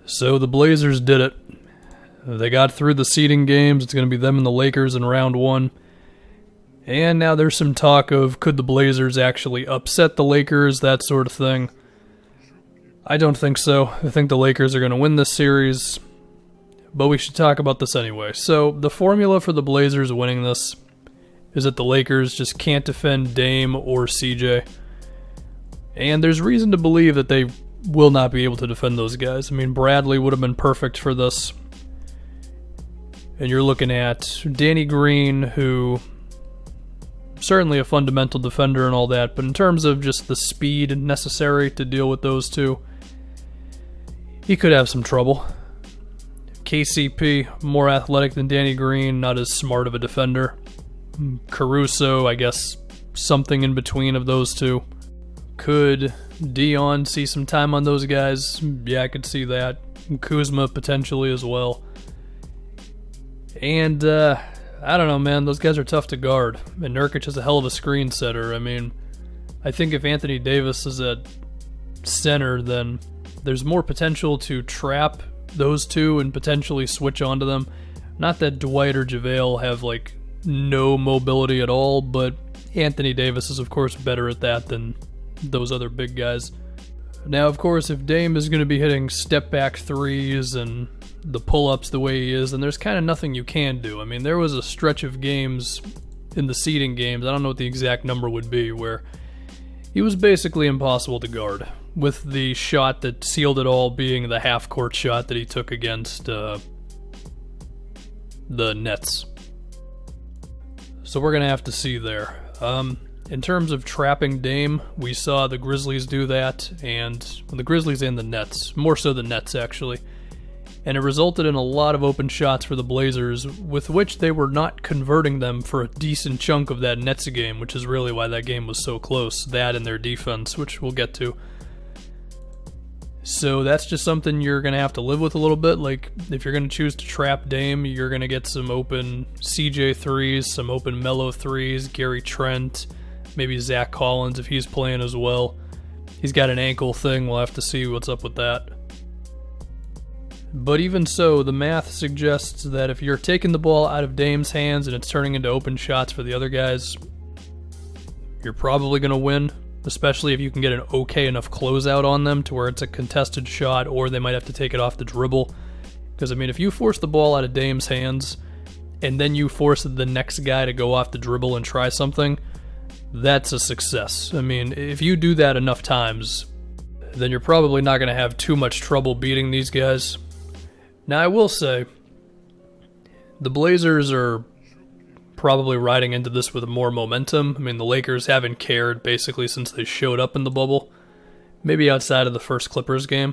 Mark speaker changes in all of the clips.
Speaker 1: So the Blazers did it. They got through the seeding games. It's going to be them and the Lakers in round one. And now there's some talk of could the Blazers actually upset the Lakers, that sort of thing. I don't think so. I think the Lakers are going to win this series. But we should talk about this anyway. So the formula for the Blazers winning this is that the Lakers just can't defend Dame or CJ. And there's reason to believe that they will not be able to defend those guys. I mean, Bradley would have been perfect for this. And you're looking at Danny Green, who certainly a fundamental defender and all that, but in terms of just the speed necessary to deal with those two, he could have some trouble. KCP, more athletic than Danny Green, not as smart of a defender. Caruso, I guess, something in between of those two. Could Dion see some time on those guys? Yeah, I could see that. Kuzma potentially as well. And, I don't know, man. Those guys are tough to guard. And Nurkic is a hell of a screen setter. I mean, I think if Anthony Davis is at center, then there's more potential to trap those two and potentially switch onto them. Not that Dwight or JaVale have, like, no mobility at all, but Anthony Davis is, of course, better at that than those other big guys. Now, of course, if Dame is going to be hitting step-back threes and the pull-ups the way he is, then there's kind of nothing you can do. I mean, there was a stretch of games in the seeding games, I don't know what the exact number would be, where he was basically impossible to guard, with the shot that sealed it all being the half-court shot that he took against the Nets. So we're going to have to see there. In terms of trapping Dame, we saw the Grizzlies do that, and the Grizzlies and the Nets, more so the Nets actually, and it resulted in a lot of open shots for the Blazers, with which they were not converting them for a decent chunk of that Nets game, which is really why that game was so close, that and their defense, which we'll get to. So that's just something you're going to have to live with a little bit. Like, if you're going to choose to trap Dame, you're going to get some open CJ threes, some open Melo threes, Gary Trent, maybe Zach Collins if he's playing as well. He's got an ankle thing, we'll have to see what's up with that. But even so, the math suggests that if you're taking the ball out of Dame's hands and it's turning into open shots for the other guys, you're probably going to win, especially if you can get an okay enough closeout on them to where it's a contested shot or they might have to take it off the dribble. Because, I mean, if you force the ball out of Dame's hands and then you force the next guy to go off the dribble and try something, that's a success. I mean, if you do that enough times, then you're probably not going to have too much trouble beating these guys. Now, I will say, the Blazers are probably riding into this with more momentum. I mean, the Lakers haven't cared basically since they showed up in the bubble, maybe outside of the first Clippers game.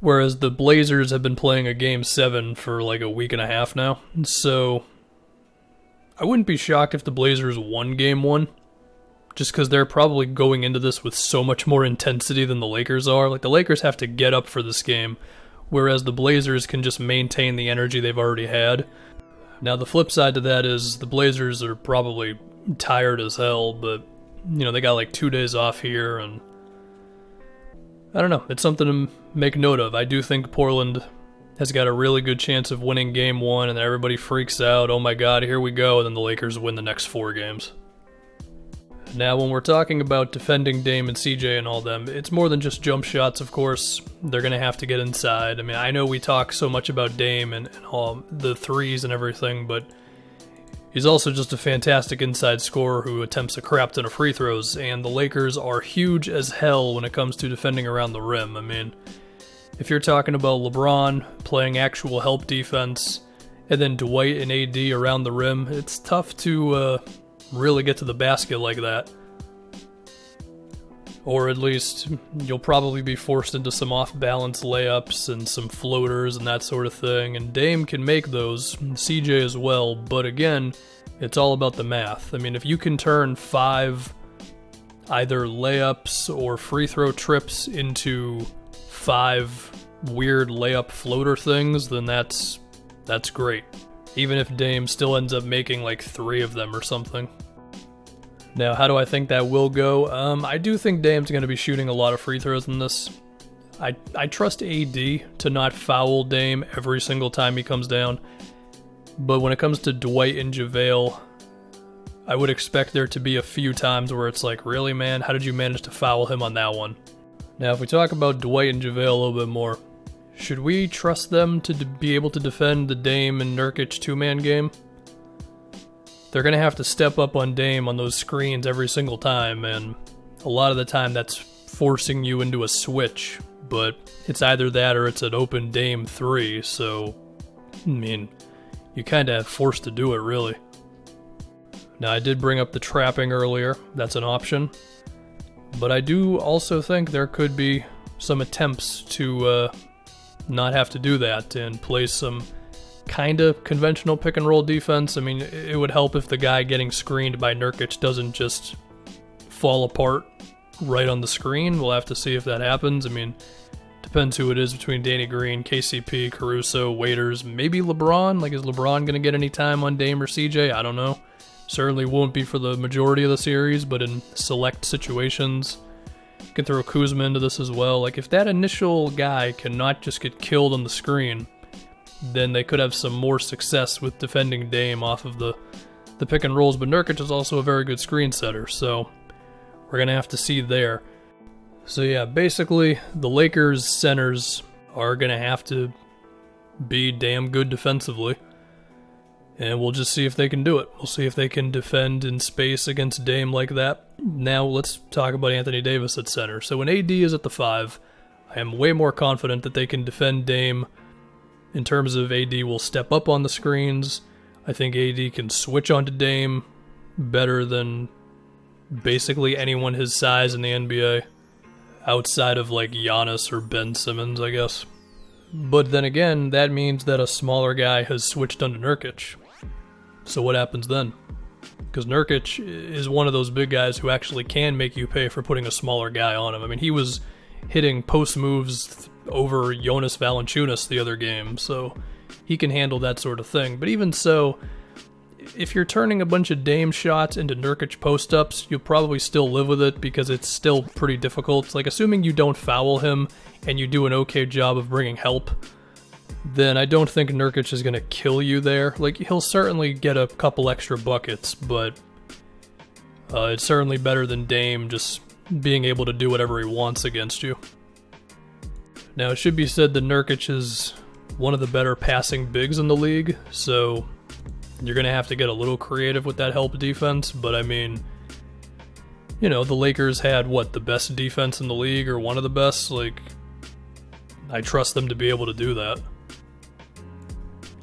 Speaker 1: Whereas the Blazers have been playing a Game 7 for like a week and a half now. So I wouldn't be shocked if the Blazers won Game 1, just because they're probably going into this with so much more intensity than the Lakers are. Like, the Lakers have to get up for this game, whereas the Blazers can just maintain the energy they've already had. Now, the flip side to that is the Blazers are probably tired as hell, but, you know, they got like 2 days off here, and I don't know. It's something to make note of. I do think Portland has got a really good chance of winning Game 1, and then everybody freaks out, oh my god, here we go, and then the Lakers win the next 4 games. Now, when we're talking about defending Dame and CJ and all them, it's more than just jump shots, of course. They're going to have to get inside. I mean, I know we talk so much about Dame and all the threes and everything, but he's also just a fantastic inside scorer who attempts a crap ton of free throws, and the Lakers are huge as hell when it comes to defending around the rim. I mean, if you're talking about LeBron playing actual help defense, and then Dwight and AD around the rim, it's tough to really get to the basket like that. Or at least you'll probably be forced into some off-balance layups and some floaters and that sort of thing, and Dame can make those, CJ as well, but again, it's all about the math. I mean, if you can turn 5 either layups or free throw trips into 5 weird layup floater things, then that's great. Even if Dame still ends up making like 3 of them or something. Now, how do I think that will go? I do think Dame's going to be shooting a lot of free throws in this. I trust AD to not foul Dame every single time he comes down. But when it comes to Dwight and JaVale, I would expect there to be a few times where it's like, really, man, how did you manage to foul him on that one? Now, if we talk about Dwight and JaVale a little bit more, should we trust them to be able to defend the Dame and Nurkic two-man game? They're going to have to step up on Dame on those screens every single time, and a lot of the time that's forcing you into a switch, but it's either that or it's an open Dame 3, so, I mean, you kind of forced to do it, really. Now, I did bring up the trapping earlier. That's an option. But I do also think there could be some attempts to not have to do that and play some kind of conventional pick-and-roll defense. I mean, it would help if the guy getting screened by Nurkic doesn't just fall apart right on the screen. We'll have to see if that happens. I mean, depends who it is between Danny Green, KCP, Caruso, Waiters, maybe LeBron. Like, is LeBron going to get any time on Dame or CJ? I don't know. Certainly won't be for the majority of the series, but in select situations, you can throw Kuzma into this as well. Like, if that initial guy cannot just get killed on the screen, then they could have some more success with defending Dame off of the pick and rolls. But Nurkic is also a very good screen setter, so we're going to have to see there. So yeah, basically, the Lakers centers are going to have to be damn good defensively. And we'll just see if they can do it. We'll see if they can defend in space against Dame like that. Now let's talk about Anthony Davis at center. So when AD is at the 5, I am way more confident that they can defend Dame in terms of AD will step up on the screens. I think AD can switch onto Dame better than basically anyone his size in the NBA. Outside of like Giannis or Ben Simmons, I guess. But then again, that means that a smaller guy has switched onto Nurkic. So what happens then? Because Nurkic is one of those big guys who actually can make you pay for putting a smaller guy on him. I mean, he was hitting post moves over Jonas Valanciunas the other game, so he can handle that sort of thing. But even so, if you're turning a bunch of Dame shots into Nurkic post-ups, you'll probably still live with it because it's still pretty difficult. Like, assuming you don't foul him and you do an okay job of bringing help, then I don't think Nurkic is going to kill you there. Like, he'll certainly get a couple extra buckets, but it's certainly better than Dame just being able to do whatever he wants against you. Now, it should be said that Nurkic is one of the better passing bigs in the league, so you're going to have to get a little creative with that help defense, but I mean, you know, the Lakers had, the best defense in the league, or one of the best? Like, I trust them to be able to do that.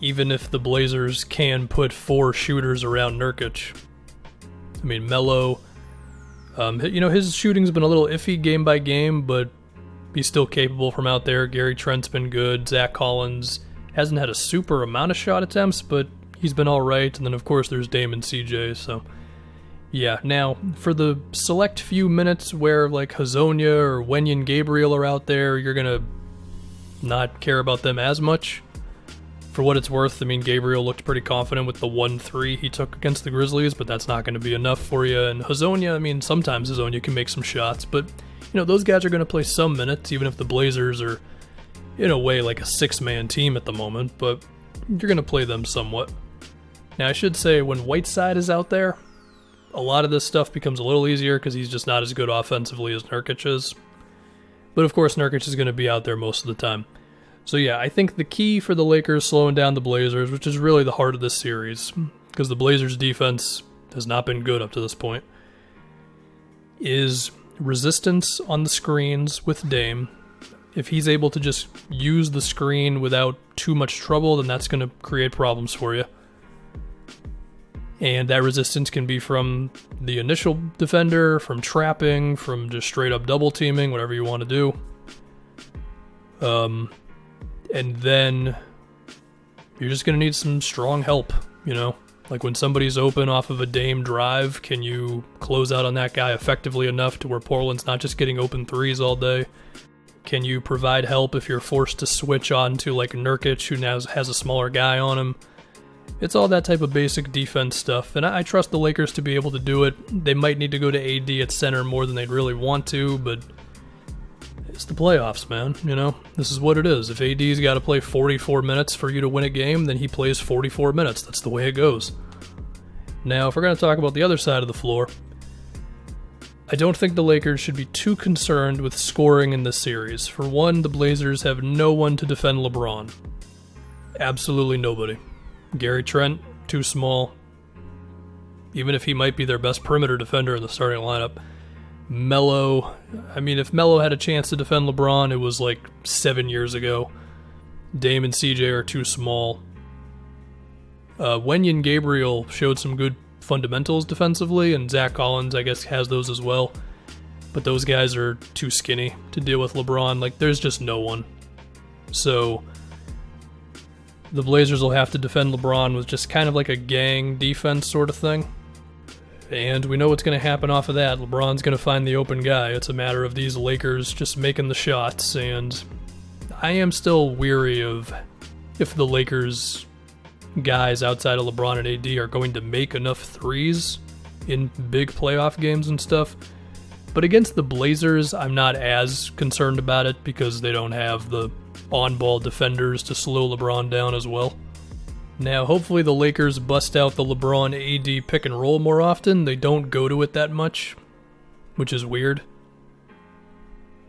Speaker 1: Even if the Blazers can put 4 shooters around Nurkic. I mean, Melo, his shooting's been a little iffy game by game, but he's still capable from out there. Gary Trent's been good. Zach Collins hasn't had a super amount of shot attempts, but he's been alright. And then, of course, there's Dame and CJ, so yeah. Now, for the select few minutes where, like, Hazonia or Wenyen Gabriel are out there, you're going to not care about them as much. For what it's worth, I mean, Gabriel looked pretty confident with the 1-3 he took against the Grizzlies, but that's not going to be enough for you. And Hazonia, I mean, sometimes Hazonia can make some shots, but, those guys are going to play some minutes, even if the Blazers are, in a way, like a 6-man team at the moment, but you're going to play them somewhat. Now, I should say, when Whiteside is out there, a lot of this stuff becomes a little easier because he's just not as good offensively as Nurkic is. But, of course, Nurkic is going to be out there most of the time. So yeah, I think the key for the Lakers slowing down the Blazers, which is really the heart of this series, because the Blazers' defense has not been good up to this point, is resistance on the screens with Dame. If he's able to just use the screen without too much trouble, then that's going to create problems for you. And that resistance can be from the initial defender, from trapping, from just straight up double teaming, whatever you want to do. And then you're just going to need some strong help, Like when somebody's open off of a Dame drive, can you close out on that guy effectively enough to where Portland's not just getting open threes all day? Can you provide help if you're forced to switch on to like Nurkic, who now has a smaller guy on him? It's all that type of basic defense stuff, and I trust the Lakers to be able to do it. They might need to go to AD at center more than they'd really want to, but It's the playoffs, man. You know, this is what it is. If AD's got to play 44 minutes for you to win a game, then he plays 44 minutes. That's the way it goes. Now, if we're going to talk about the other side of the floor, I don't think the Lakers should be too concerned with scoring in this series. For one, the Blazers have no one to defend LeBron. Absolutely nobody. Gary Trent, too small. Even if he might be their best perimeter defender in the starting lineup. Melo, I mean, if Melo had a chance to defend LeBron, it was like 7 years ago. Dame and CJ are too small. Wenyen Gabriel showed some good fundamentals defensively, and Zach Collins, I guess, has those as well. But those guys are too skinny to deal with LeBron. Like, there's just no one. So, the Blazers will have to defend LeBron with just kind of like a gang defense sort of thing. And we know what's going to happen off of that. LeBron's going to find the open guy. It's a matter of these Lakers just making the shots. And I am still weary of if the Lakers guys outside of LeBron and AD are going to make enough threes in big playoff games and stuff. But against the Blazers, I'm not as concerned about it because they don't have the on-ball defenders to slow LeBron down as well. Now, hopefully the Lakers bust out the LeBron-AD pick and roll more often. They don't go to it that much, which is weird.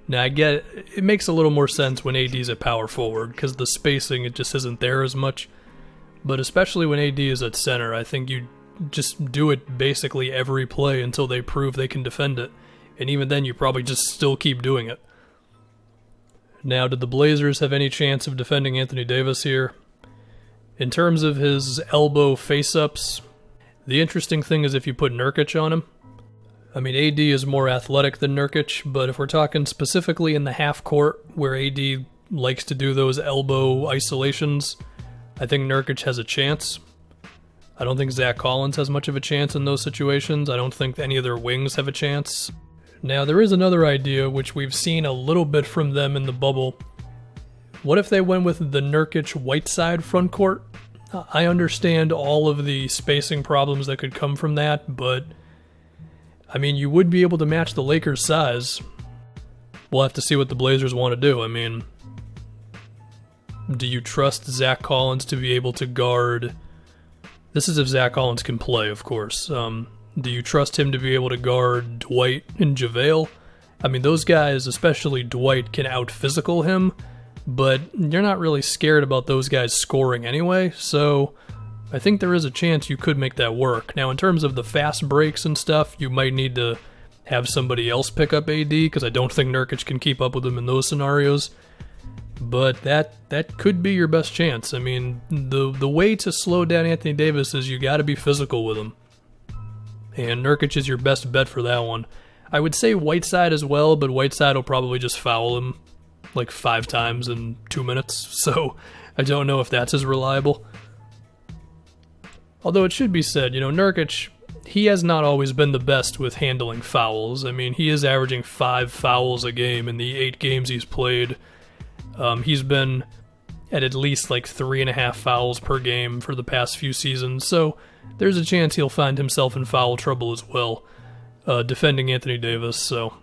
Speaker 1: Now, I get it makes a little more sense when AD's a power forward because the spacing, it just isn't there as much. But especially when AD is at center, I think you just do it basically every play until they prove they can defend it. And even then, you probably just still keep doing it. Now, did the Blazers have any chance of defending Anthony Davis here? In terms of his elbow face-ups, the interesting thing is if you put Nurkic on him. I mean, AD is more athletic than Nurkic, but if we're talking specifically in the half court where AD likes to do those elbow isolations, I think Nurkic has a chance. I don't think Zach Collins has much of a chance in those situations. I don't think any of their wings have a chance. Now, there is another idea, which we've seen a little bit from them in the bubble. What if they went with the Nurkic-Whiteside front court? I understand all of the spacing problems that could come from that, but I mean, you would be able to match the Lakers' size. We'll have to see what the Blazers want to do. I mean, do you trust Zach Collins to be able to guard? This is if Zach Collins can play, of course. Do you trust him to be able to guard Dwight and JaVale? I mean, those guys, especially Dwight, can out-physical him, but you're not really scared about those guys scoring anyway, so I think there is a chance you could make that work. Now, in terms of the fast breaks and stuff, you might need to have somebody else pick up AD, because I don't think Nurkic can keep up with him in those scenarios. But that could be your best chance. I mean, the way to slow down Anthony Davis is you got to be physical with him. And Nurkic is your best bet for that one. I would say Whiteside as well, but Whiteside will probably just foul him like 5 times in 2 minutes, so I don't know if that's as reliable. Although it should be said, Nurkic, he has not always been the best with handling fouls. I mean, he is averaging 5 fouls a game in the 8 games he's played. He's been at least like 3.5 fouls per game for the past few seasons, so there's a chance he'll find himself in foul trouble as well, defending Anthony Davis, so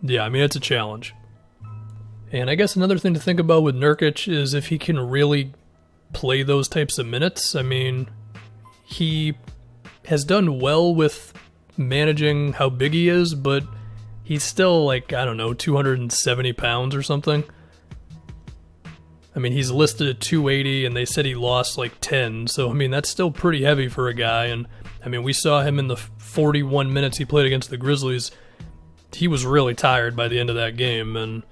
Speaker 1: yeah, I mean, it's a challenge. And I guess another thing to think about with Nurkic is if he can really play those types of minutes. I mean, he has done well with managing how big he is, but he's still like, 270 pounds or something. I mean, he's listed at 280, and they said he lost like 10, so I mean, that's still pretty heavy for a guy. And I mean, we saw him in the 41 minutes he played against the Grizzlies. He was really tired by the end of that game, and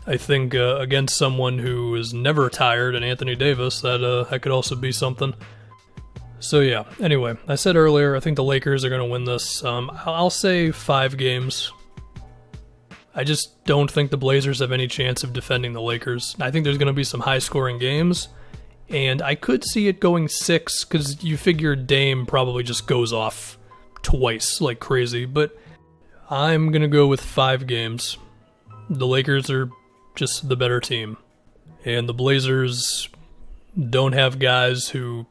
Speaker 1: I think against someone who is never tired, and Anthony Davis, that could also be something. So yeah, anyway, I said earlier, I think the Lakers are going to win this. I'll say 5 games. I just don't think the Blazers have any chance of defending the Lakers. I think there's going to be some high-scoring games, and I could see it going 6, because you figure Dame probably just goes off twice like crazy, but I'm going to go with 5 games. The Lakers are just the better team, and the Blazers don't have guys who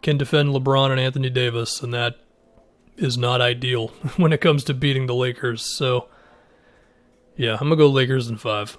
Speaker 1: can defend LeBron and Anthony Davis, and that is not ideal when it comes to beating the Lakers. So Yeah, I'm going to go Lakers in 5.